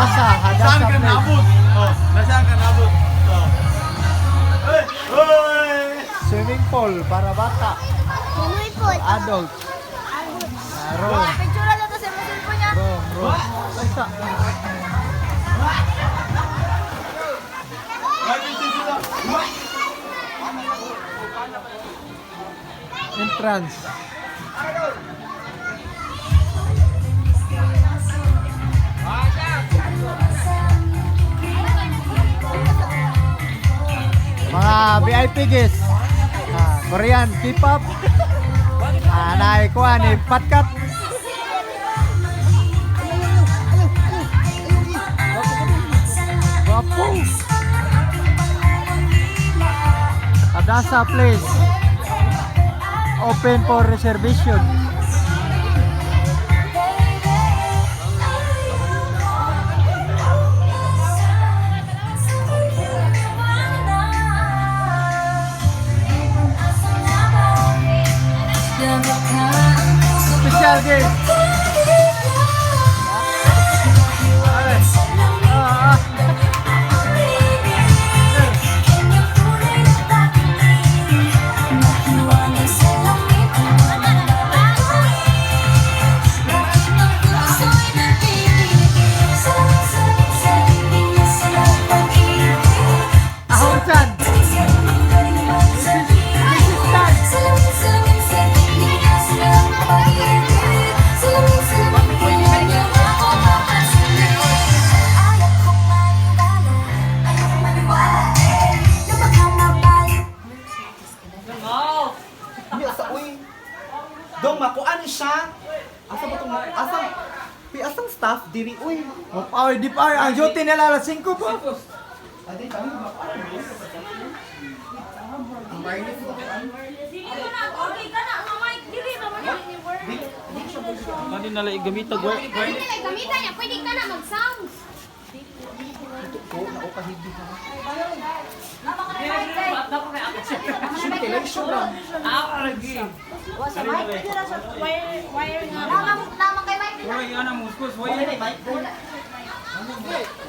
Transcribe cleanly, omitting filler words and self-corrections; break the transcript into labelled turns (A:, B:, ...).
A: Hadasa
B: Saan ka
A: Place.
B: nabot? Oh, nasaan ka nabot? Oh. Hey! Hoy!
A: Swimming pool para bata. Adult. Room.
C: Picture na to sa cellphone niya.
A: Room. Isa. Entrance. Mga VIP guests. Korean K-pop. Naikuha ni Patkat. Wapo. Hadasa Place. Open for reservation. Special guest. Ahon Chan.
D: Hindi, asa, uy. Dong, makuan siya. Asa ba itong, asang staff, diri, uy.
A: Ay, di pa. Ang duty nila alas 5 pa.
D: Adi, kami, makuan. Ang wireless, makuan.
C: Okay ka na, mamay. Dili naman yan.
B: Mali na lang igamita gwa.
C: Hindi nila gamitan niya. Pwede ka na mag-sounds.
D: Ito, naukahigdi ka.
C: Shoot
D: Election lang.
C: Lamang kay Mike.
B: Hoy, ana mo, sus, hoy.
D: Wala na, Mike.